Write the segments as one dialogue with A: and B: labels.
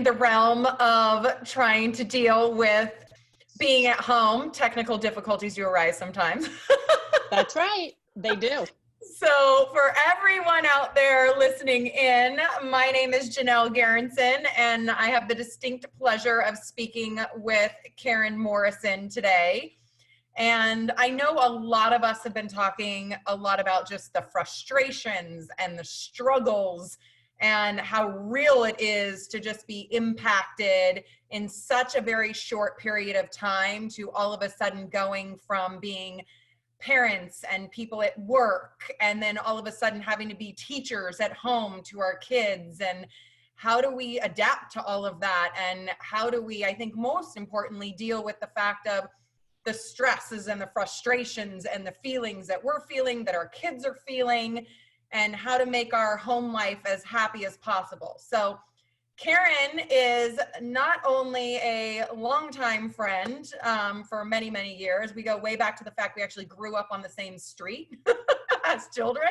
A: the realm of trying to deal with being at home. Technical difficulties do arise sometimes.
B: That's right. They do.
A: So for everyone out there listening in, my name is Janelle Garrison, and I have the distinct pleasure of speaking with Karen Morrison today. And I know a lot of us have been talking a lot about just the frustrations and the struggles and how real it is to just be impacted in such a very short period of time to all of a sudden going from being parents and people at work and then all of a sudden having to be teachers at home to our kids. And how do we adapt to all of that? And how do we, I think most importantly, deal with the fact of the stresses and the frustrations and the feelings that we're feeling, that our kids are feeling, and how to make our home life as happy as possible. So Karen is not only a longtime friend for many, many years. We go way back to the fact we actually grew up on the same street as children.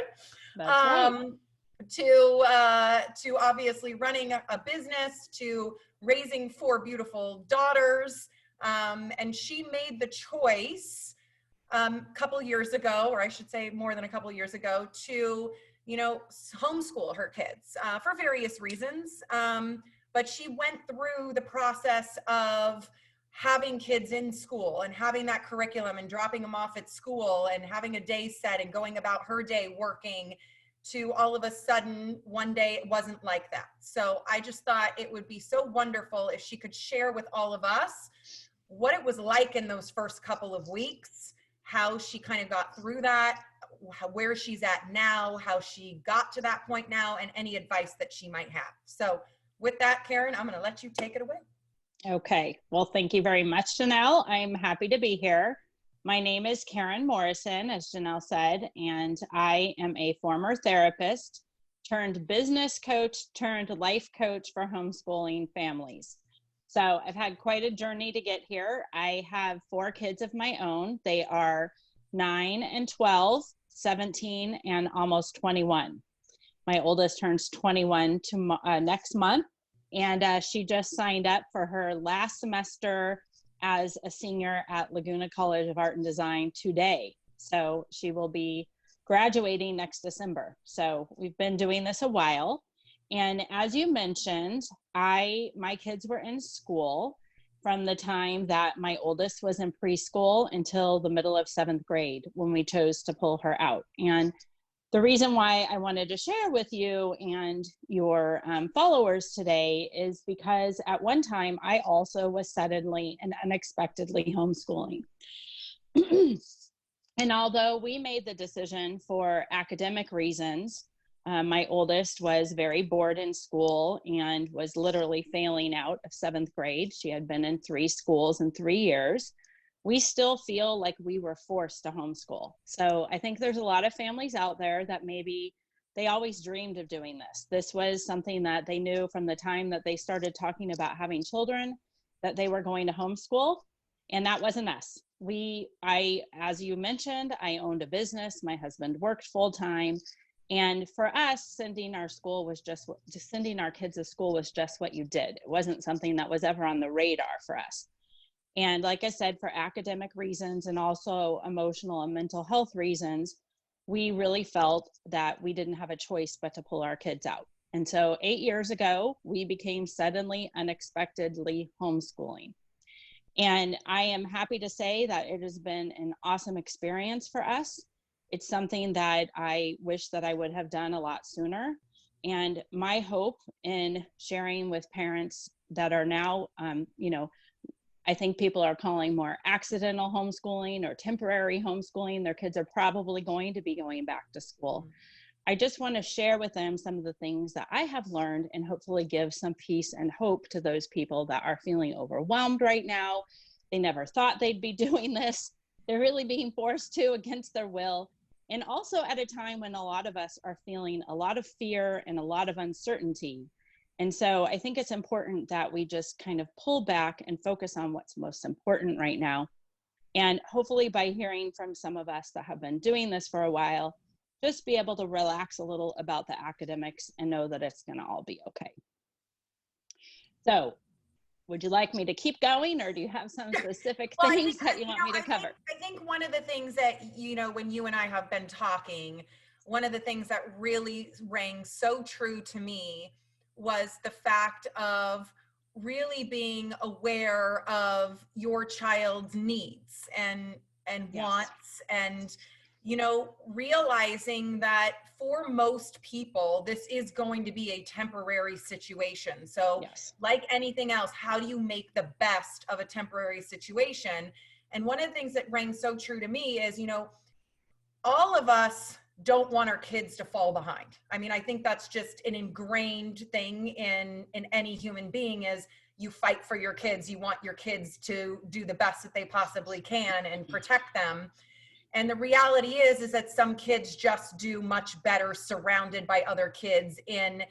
B: That's right.
A: To obviously running a business, to raising 4 beautiful daughters. And she made the choice a couple years ago, or I should say more than a couple years ago, to homeschool her kids for various reasons. But she went through the process of having kids in school and having that curriculum and dropping them off at school and having a day set and going about her day working, to all of a sudden one day it wasn't like that. So I just thought it would be so wonderful if she could share with all of us what it was like in those first couple of weeks, how she kind of got through that, where she's at now, how she got to that point now, and any advice that she might have. So with that, Karen, I'm going to let you take it away.
B: Okay. Well, thank you very much, Janelle. I'm happy to be here. My name is Karen Morrison, as Janelle said, and I am a former therapist turned business coach turned life coach for homeschooling families. So I've had quite a journey to get here. I have 4 kids of my own. They are 9 and 12, 17, and almost 21. My oldest turns 21 next month, and she just signed up for her last semester as a senior at Laguna College of Art and Design today. So she will be graduating next December. So we've been doing this a while. And as you mentioned, my kids were in school from the time that my oldest was in preschool until the middle of 7th grade when we chose to pull her out. And the reason why I wanted to share with you and your followers today is because at one time I also was suddenly and unexpectedly homeschooling. And although we made the decision for academic reasons, my oldest was very bored in school and was literally failing out of 7th grade. She had been in 3 schools in 3 years. We still feel like we were forced to homeschool. So I think there's a lot of families out there that maybe they always dreamed of doing this. This was something that they knew from the time that they started talking about having children, that they were going to homeschool, and that wasn't us. As you mentioned, I owned a business. My husband worked full-time. And for us, sending our kids to school was just what you did. It wasn't something that was ever on the radar for us. And like I said, for academic reasons and also emotional and mental health reasons, we really felt that we didn't have a choice but to pull our kids out. And so 8 years ago, we became suddenly, unexpectedly homeschooling. And I am happy to say that it has been an awesome experience for us. It's something that I wish that I would have done a lot sooner. And my hope in sharing with parents that are now, I think people are calling more accidental homeschooling or temporary homeschooling. Their kids are probably going to be going back to school. I just want to share with them some of the things that I have learned and hopefully give some peace and hope to those people that are feeling overwhelmed right now. They never thought they'd be doing this. They're really being forced to against their will. And also at a time when a lot of us are feeling a lot of fear and a lot of uncertainty. And so I think it's important that we just kind of pull back and focus on what's most important right now. And hopefully by hearing from some of us that have been doing this for a while, just be able to relax a little about the academics and know that it's going to all be okay. So would you like me to keep going, or do you have some specific things that you want me to cover?
A: I think one of the things that, when you and I have been talking, one of the things that really rang so true to me was the fact of really being aware of your child's needs and
B: Yes.
A: wants, and realizing that for most people this is going to be a temporary situation. So
B: Yes.
A: like anything else, how do you make the best of a temporary situation? And one of the things that rang so true to me is, all of us don't want our kids to fall behind. I mean, I think that's just an ingrained thing in any human being, is you fight for your kids. You want your kids to do the best that they possibly can and protect them. And the reality is that some kids just do much better surrounded by other kids in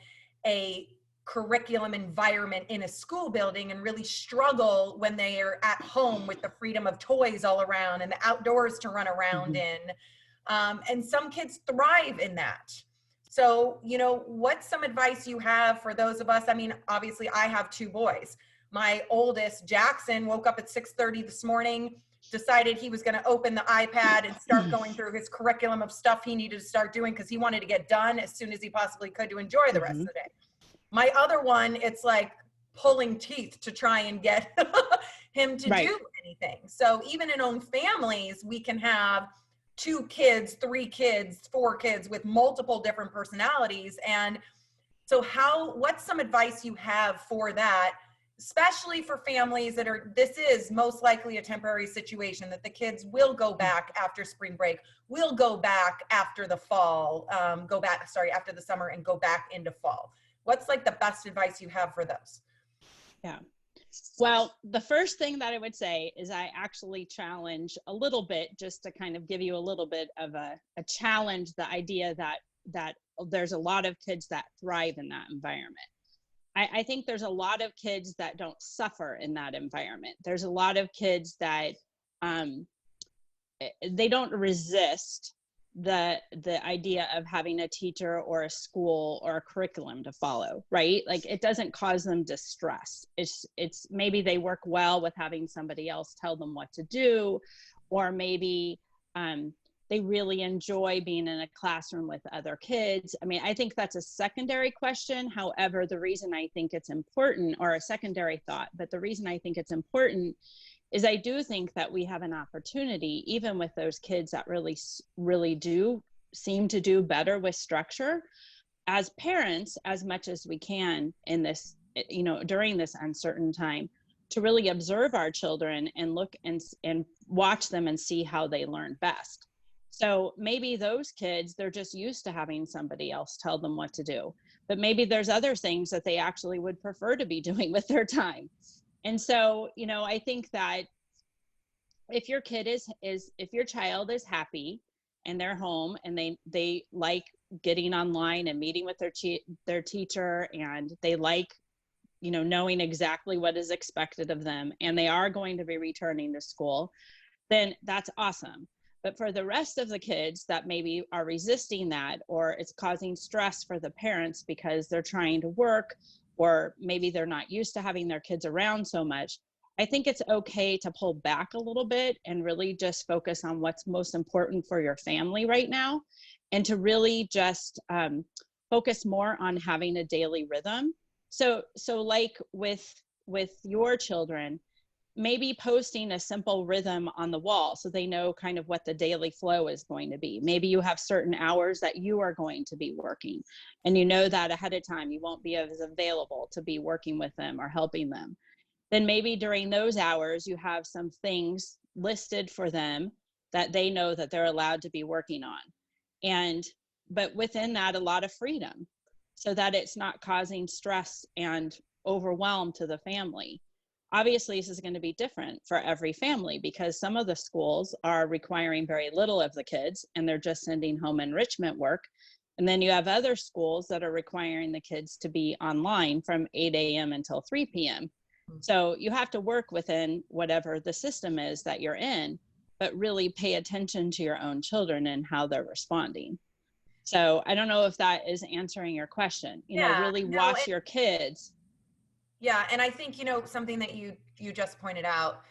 A: a curriculum environment in a school building, and really struggle when they are at home with the freedom of toys all around and the outdoors to run around in. And some kids thrive in that. So, what's some advice you have for those of us? I mean, obviously I have two boys. My oldest, Jackson, woke up at 6:30 this morning, decided he was going to open the iPad and start going through his curriculum of stuff he needed to start doing because he wanted to get done as soon as he possibly could to enjoy the rest of the day. My other one, it's like pulling teeth to try and get him to do anything. So even in own families, we can have 2 kids, 3 kids, 4 kids with multiple different personalities. And so what's some advice you have for that, especially for families that this is most likely a temporary situation, that the kids will go back after spring break, will go back after the fall, after the summer and go back into fall. What's like the best advice you have for those?
B: Yeah. Well, the first thing that I would say is I actually challenge a little bit, just to kind of give you a little bit of a challenge, the idea that there's a lot of kids that thrive in that environment. I think there's a lot of kids that don't suffer in that environment. There's a lot of kids that they don't resist the idea of having a teacher or a school or a curriculum to follow, right? Like, it doesn't cause them distress. It's maybe they work well with having somebody else tell them what to do, or maybe they really enjoy being in a classroom with other kids. I mean, I think that's a secondary question. However, the reason I think it's important, or a secondary thought, but the reason I think it's important is I do think that we have an opportunity, even with those kids that really do seem to do better with structure, as parents, as much as we can in this, during this uncertain time, to really observe our children and look and watch them and see how they learn best. So maybe those kids, they're just used to having somebody else tell them what to do, but maybe there's other things that they actually would prefer to be doing with their time. And so, I think that if your kid if your child is happy and they're home and they like getting online and meeting with their teacher, and they like, knowing exactly what is expected of them, and they are going to be returning to school, then that's awesome. But for the rest of the kids that maybe are resisting that, or it's causing stress for the parents because they're trying to work, or maybe they're not used to having their kids around so much, I think it's okay to pull back a little bit and really just focus on what's most important for your family right now, and to really just focus more on having a daily rhythm. So like with your children, maybe posting a simple rhythm on the wall so they know kind of what the daily flow is going to be. Maybe you have certain hours that you are going to be working, and you know that ahead of time you won't be as available to be working with them or helping them. Then maybe during those hours you have some things listed for them that they know that they're allowed to be working on. But within that, a lot of freedom, so that it's not causing stress and overwhelm to the family. Obviously, this is going to be different for every family, because some of the schools are requiring very little of the kids and they're just sending home enrichment work. And then you have other schools that are requiring the kids to be online from 8 a.m. until 3 p.m. So you have to work within whatever the system is that you're in, but really pay attention to your own children and how they're responding. So I don't know if that is answering your question. Really watch your kids.
A: Yeah, and I think, something that you just pointed out,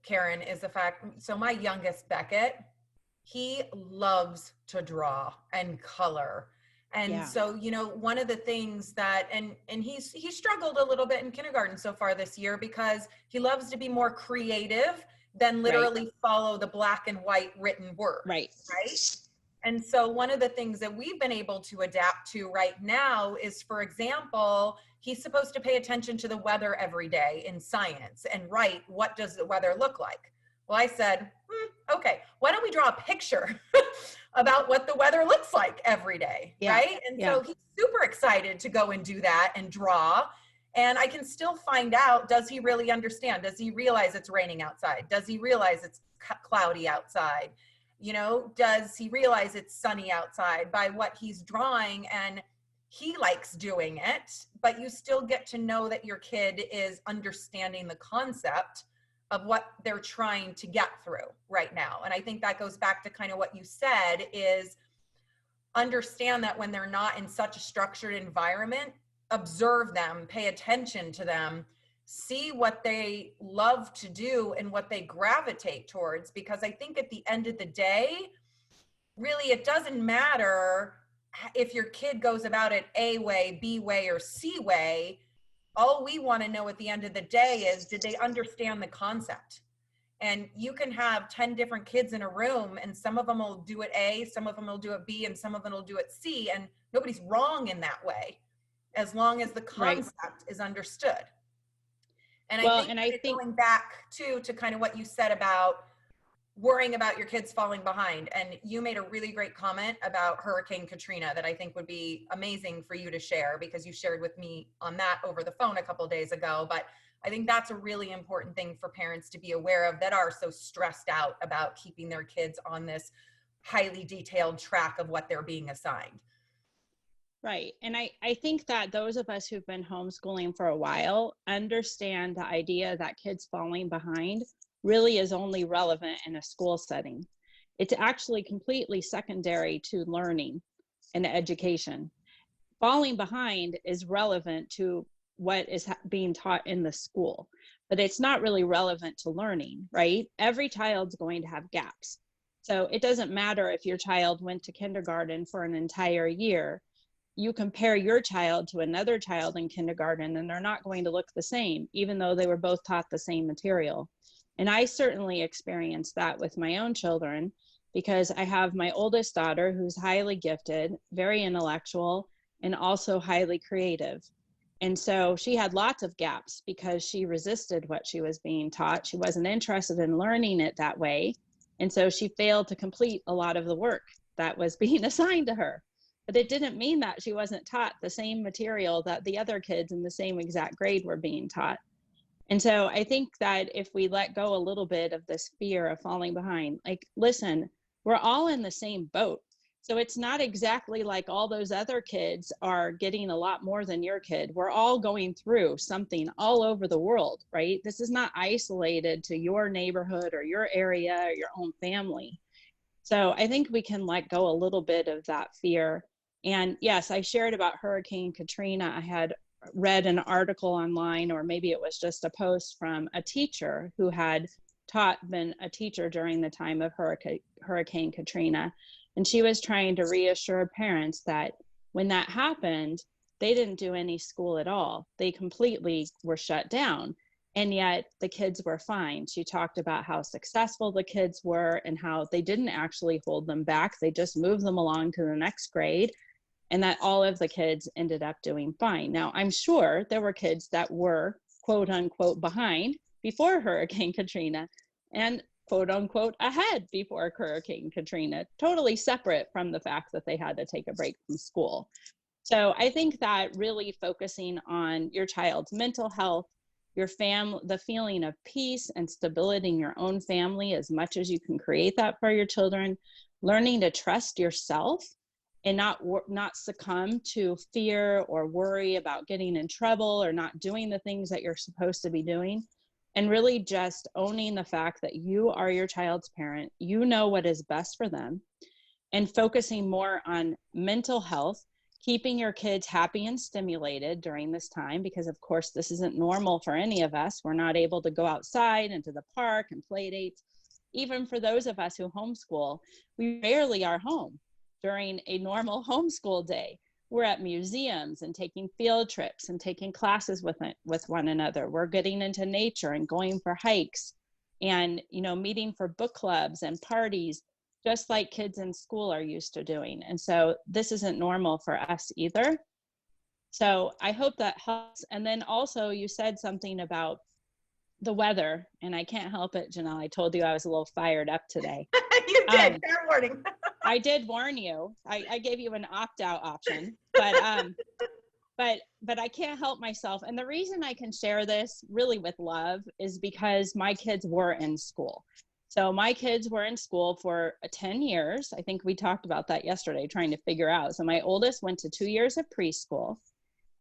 A: Karen, is the fact, so my youngest Beckett, he loves to draw and color. And
B: Yeah,
A: so, one of the things that and he struggled a little bit in kindergarten so far this year because he loves to be more creative than
B: right,
A: literally follow the black and white written word,
B: right,
A: right? And so one of the things that we've been able to adapt to right now is, for example, he's supposed to pay attention to the weather every day in science and write, what does the weather look like? Well, I said, okay, why don't we draw a picture about what the weather looks like every day,
B: yeah,
A: right? And
B: yeah,
A: so he's super excited to go and do that and draw. And I can still find out, does he really understand? Does he realize it's raining outside? Does he realize it's cloudy outside? Does he realize it's sunny outside by what he's drawing? And he likes doing it, but you still get to know that your kid is understanding the concept of what they're trying to get through right now. And I think that goes back to kind of what you said, is understand that when they're not in such a structured environment, observe them, pay attention to them, see what they love to do and what they gravitate towards. Because I think at the end of the day, really, it doesn't matter if your kid goes about it A way, B way, or C way. All we want to know at the end of the day is, did they understand the concept? And you can have 10 different kids in a room, and some of them will do it A, some of them will do it B, and some of them will do it C. And nobody's wrong in that way, as long as the
B: right.
A: concept is understood. And I
B: Well,
A: think
B: and I think,
A: going back to kind of what you said about worrying about your kids falling behind. And you made a really great comment about Hurricane Katrina that I think would be amazing for you to share, because you shared with me on that over the phone a couple of days ago. But I think that's a really important thing for parents to be aware of that are so stressed out about keeping their kids on this highly detailed track of what they're being assigned.
B: right. And I think that those of us who've been homeschooling for a while understand the idea that kids falling behind really is only relevant in a school setting. It's actually completely secondary to learning and education. Falling behind is relevant to what is being taught in the school, but it's not really relevant to learning, right? Every child's going to have gaps. So it doesn't matter if your child went to kindergarten for an entire year. You compare your child to another child in kindergarten and they're not going to look the same, even though they were both taught the same material. And I certainly experienced that with my own children, because I have my oldest daughter who's highly gifted, very intellectual, and also highly creative. And so she had lots of gaps because she resisted what she was being taught. She wasn't interested in learning it that way. And so she failed to complete a lot of the work that was being assigned to her. But it didn't mean that she wasn't taught the same material that the other kids in the same exact grade were being taught. And so I think that if we let go a little bit of this fear of falling behind, like, listen, we're all in the same boat. So it's not exactly like all those other kids are getting a lot more than your kid. We're all going through something all over the world, right? This is not isolated to your neighborhood or your area or your own family. So I think we can let go a little bit of that fear. And yes, I shared about Hurricane Katrina. I had read an article online, or maybe it was just a post from a teacher who had been a teacher during the time of Hurricane Katrina. And she was trying to reassure parents that when that happened, they didn't do any school at all. They completely were shut down. And yet the kids were fine. She talked about how successful the kids were and how they didn't actually hold them back. They just moved them along to the next grade, and that all of the kids ended up doing fine. Now, I'm sure there were kids that were quote unquote behind before Hurricane Katrina and quote unquote ahead before Hurricane Katrina, totally separate from the fact that they had to take a break from school. So I think that really focusing on your child's mental health, your family, the feeling of peace and stability in your own family, as much as you can create that for your children, learning to trust yourself and not succumb to fear or worry about getting in trouble or not doing the things that you're supposed to be doing, and really just owning the fact that you are your child's parent, you know what is best for them, and focusing more on mental health, keeping your kids happy and stimulated during this time, because of course this isn't normal for any of us. We're not able to go outside into the park and play dates. Even for those of us who homeschool, we rarely are home during a normal homeschool day. We're at museums and taking field trips and taking classes with one another. We're getting into nature and going for hikes and, you know, meeting for book clubs and parties, just like kids in school are used to doing. And so this isn't normal for us either. So I hope that helps. And then also you said something about the weather, and I can't help it, Janelle. I told you I was a little fired up today.
A: You did, fair warning.
B: I did warn you. I gave you an opt-out option, but I can't help myself. And the reason I can share this really with love is because my kids were in school. So my kids were in school for 10 years. I think we talked about that yesterday, trying to figure out. So my oldest went to 2 years of preschool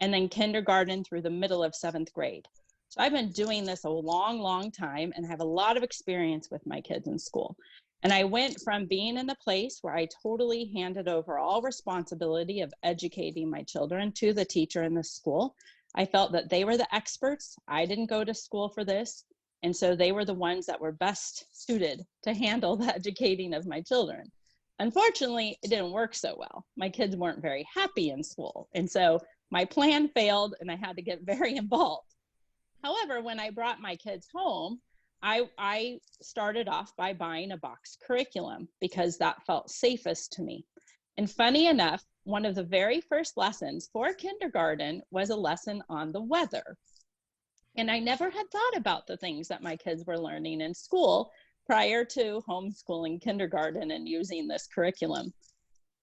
B: and then kindergarten through the middle of 7th grade. So I've been doing this a long, long time and have a lot of experience with my kids in school. And I went from being in the place where I totally handed over all responsibility of educating my children to the teacher in the school. I felt that they were the experts. I didn't go to school for this. And so they were the ones that were best suited to handle the educating of my children. Unfortunately, it didn't work so well. My kids weren't very happy in school. And so my plan failed and I had to get very involved. However, when I brought my kids home, I started off by buying a box curriculum because that felt safest to me. And funny enough, one of the very first lessons for kindergarten was a lesson on the weather. And I never had thought about the things that my kids were learning in school prior to homeschooling kindergarten and using this curriculum.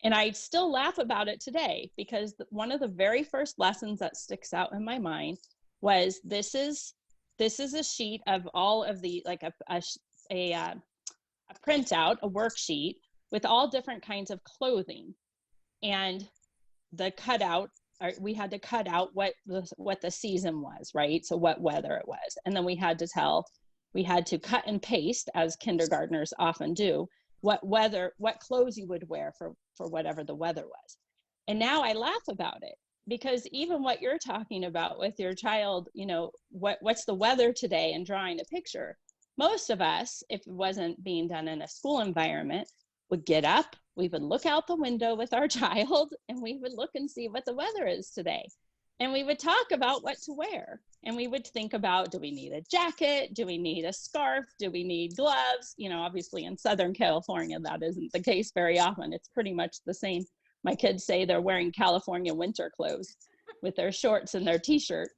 B: And I still laugh about it today because one of the very first lessons that sticks out in my mind was this is a sheet of all of the, like a printout, a worksheet with all different kinds of clothing. And the cutout, we had to cut out what the season was, right? So what weather it was. And then we had to cut and paste, as kindergartners often do, what clothes you would wear for whatever the weather was. And now I laugh about it because even what you're talking about with your child, you know, what's the weather today and drawing a picture, most of us, if it wasn't being done in a school environment, would get up, we would look out the window with our child and we would look and see what the weather is today. And we would talk about what to wear. And we would think about, do we need a jacket? Do we need a scarf? Do we need gloves? You know, obviously in Southern California, that isn't the case very often. It's pretty much the same. My kids say they're wearing California winter clothes with their shorts and their t-shirt.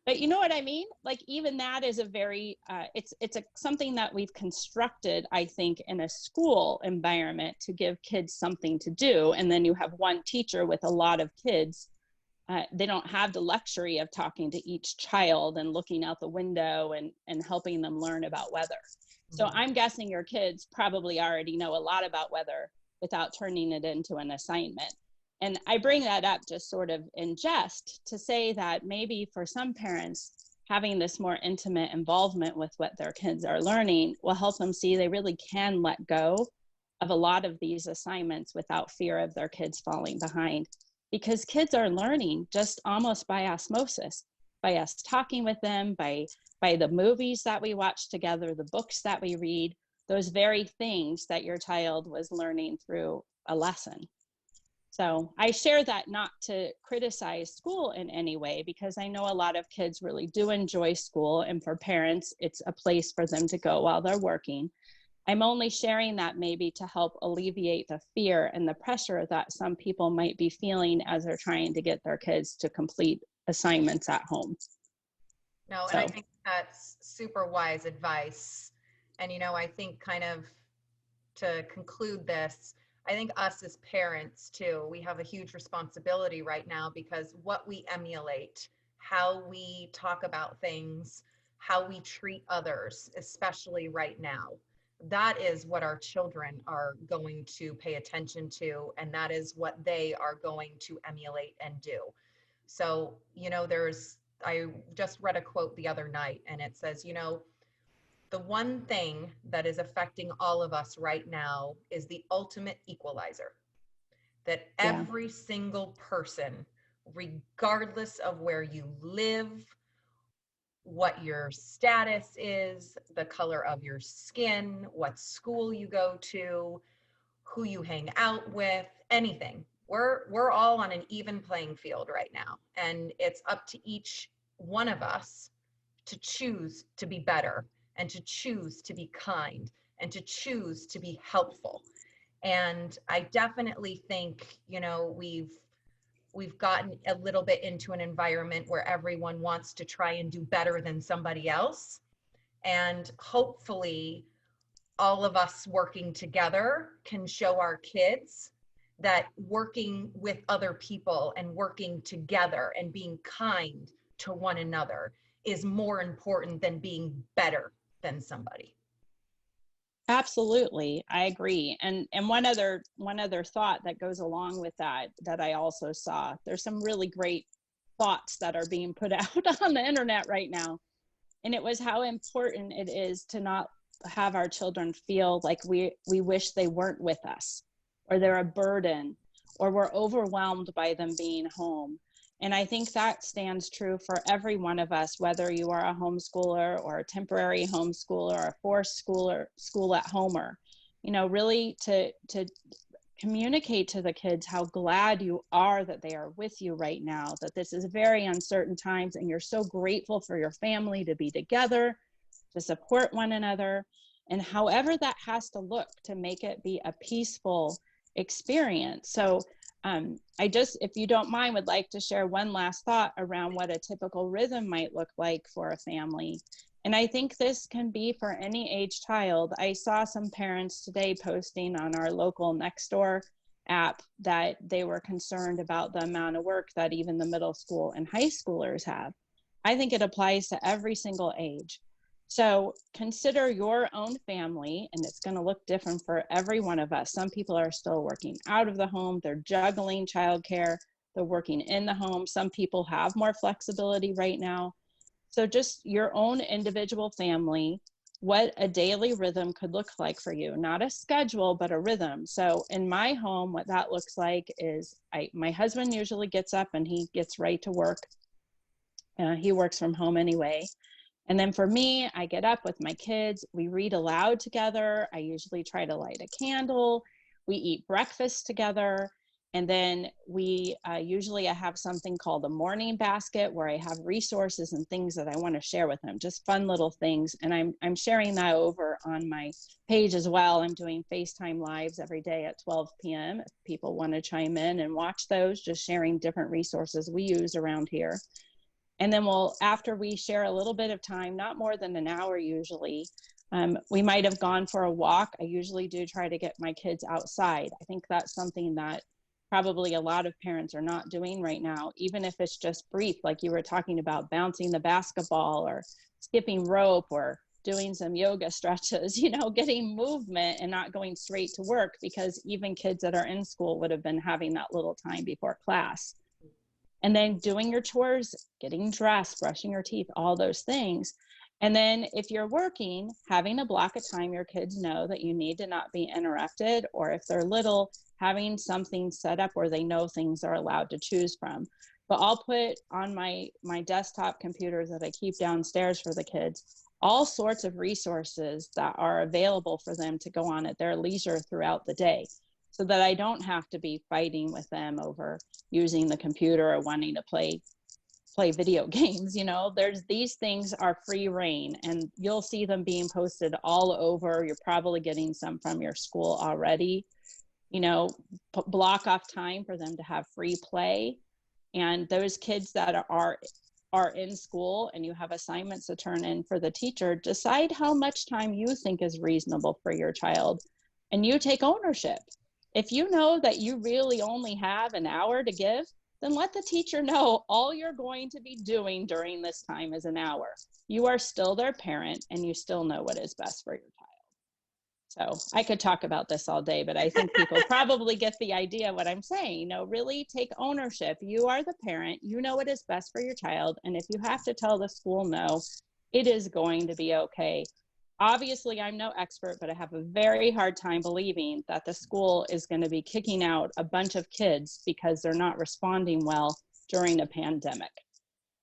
B: But you know what I mean? Like even that is a very, it's something that we've constructed, I think, in a school environment to give kids something to do. And then you have one teacher with a lot of kids. They don't have the luxury of talking to each child and looking out the window and helping them learn about weather. So I'm guessing your kids probably already know a lot about weather without turning it into an assignment. And I bring that up just sort of in jest to say that maybe for some parents, having this more intimate involvement with what their kids are learning will help them see they really can let go of a lot of these assignments without fear of their kids falling behind. Because kids are learning just almost by osmosis, by us talking with them, by the movies that we watch together, the books that we read, those very things that your child was learning through a lesson. So I share that not to criticize school in any way, because I know a lot of kids really do enjoy school, and for parents, it's a place for them to go while they're working. I'm only sharing that maybe to help alleviate the fear and the pressure that some people might be feeling as they're trying to get their kids to complete assignments at home.
A: No, and I think that's super wise advice. And, you know, I think kind of to conclude this, I think us as parents too, we have a huge responsibility right now, because what we emulate, how we talk about things, how we treat others, especially right now, that is what our children are going to pay attention to, and that is what they are going to emulate and do. So, you know, I just read a quote the other night, and it says, you know, the one thing that is affecting all of us right now is the ultimate equalizer. that
B: Yeah.
A: every single person, regardless of where you live, what your status is, the color of your skin, what school you go to, who you hang out with, anything. We're all on an even playing field right now. And it's up to each one of us to choose to be better and to choose to be kind and to choose to be helpful. And I definitely think, we've gotten a little bit into an environment where everyone wants to try and do better than somebody else. And hopefully all of us working together can show our kids that working with other people and working together and being kind to one another is more important than being better than somebody.
B: Absolutely, I agree. And one other thought that goes along with that I also saw. There's some really great thoughts that are being put out on the internet right now. And it was how important it is to not have our children feel like we wish they weren't with us, or they're a burden, or we're overwhelmed by them being home. And I think that stands true for every one of us, whether you are a homeschooler or a temporary homeschooler or a forced schooler, school at homer. Really to communicate to the kids how glad you are that they are with you right now, that this is very uncertain times and you're so grateful for your family to be together, to support one another, and however that has to look to make it be a peaceful experience. So I just, if you don't mind, would like to share one last thought around what a typical rhythm might look like for a family. And I think this can be for any age child. I saw some parents today posting on our local Nextdoor app that they were concerned about the amount of work that even the middle school and high schoolers have. I think it applies to every single age. So consider your own family, and it's going to look different for every one of us. Some people are still working out of the home. They're juggling childcare. They're working in the home. Some people have more flexibility right now. So just your own individual family, what a daily rhythm could look like for you, not a schedule, but a rhythm. So in my home, what that looks like is my husband usually gets up and he gets right to work. He works from home anyway. And then for me, I get up with my kids, we read aloud together. I usually try to light a candle. We eat breakfast together. And then I have something called a morning basket where I have resources and things that I want to share with them, just fun little things. And I'm sharing that over on my page as well. I'm doing FaceTime lives every day at 12 p.m. if people want to chime in and watch those, just sharing different resources we use around here. And then after we share a little bit of time, not more than an hour usually, we might have gone for a walk. I usually do try to get my kids outside. I think that's something that probably a lot of parents are not doing right now, even if it's just brief, like you were talking about, bouncing the basketball or skipping rope or doing some yoga stretches, getting movement and not going straight to work, because even kids that are in school would have been having that little time before class. And then doing your chores, getting dressed, brushing your teeth, all those things. And then if you're working, having a block of time your kids know that you need to not be interrupted, or if they're little, having something set up where they know things are allowed to choose from. But I'll put on my desktop computers that I keep downstairs for the kids all sorts of resources that are available for them to go on at their leisure throughout the day, so that I don't have to be fighting with them over using the computer or wanting to play video games. These things are free reign, and you'll see them being posted all over. You're probably getting some from your school already. Block off time for them to have free play. And those kids that are in school and you have assignments to turn in for the teacher, decide how much time you think is reasonable for your child, and you take ownership. If you know that you really only have an hour to give, then let the teacher know all you're going to be doing during this time is an hour. You are still their parent and you still know what is best for your child. So I could talk about this all day, but I think people probably get the idea of what I'm saying. Really take ownership. You are the parent, you know what is best for your child. And if you have to tell the school no, it is going to be okay. Obviously, I'm no expert, but I have a very hard time believing that the school is going to be kicking out a bunch of kids because they're not responding well during a pandemic.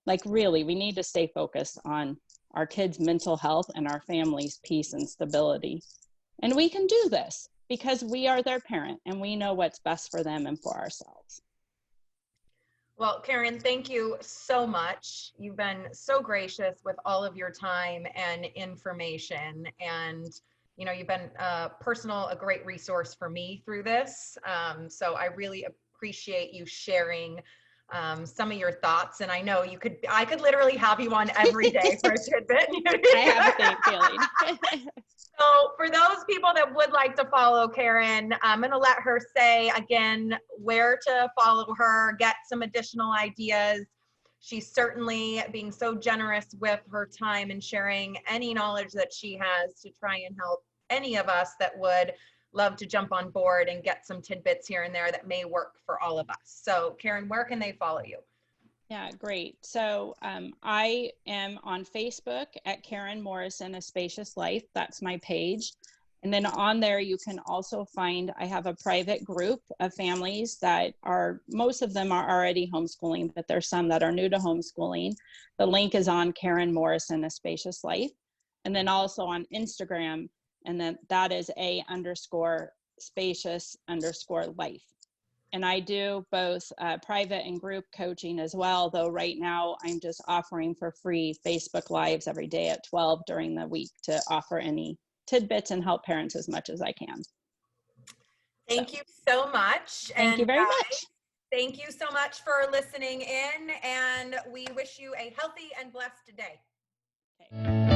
B: Like, really, we need to stay focused on our kids' mental health and our families' peace and stability. And we can do this because we are their parent and we know what's best for them and for ourselves.
A: Well, Karen, thank you so much. You've been so gracious with all of your time and information. And, you know, you've been a great resource for me through this. So I really appreciate you sharing some of your thoughts. And I know I could literally have you on every day for a tidbit.
B: I have the same feeling.
A: So for those people that would like to follow Karen, I'm going to let her say again where to follow her, get some additional ideas. She's certainly being so generous with her time and sharing any knowledge that she has to try and help any of us that would love to jump on board and get some tidbits here and there that may work for all of us. So Karen, where can they follow you?
B: Yeah, great. So I am on Facebook at Karen Morrison, A Spacious Life. That's my page. And then on there, you can also find, I have a private group of families that most of them are already homeschooling, but there's some that are new to homeschooling. The link is on Karen Morrison, A Spacious Life. And then also on Instagram, and then that is _spacious_life. And I do both private and group coaching as well, though right now I'm just offering for free Facebook Lives every day at 12 during the week to offer any tidbits and help parents as much as I can.
A: Thank you so much.
B: Thank you very much.
A: Thank you so much for listening in, and we wish you a healthy and blessed day.
B: Okay.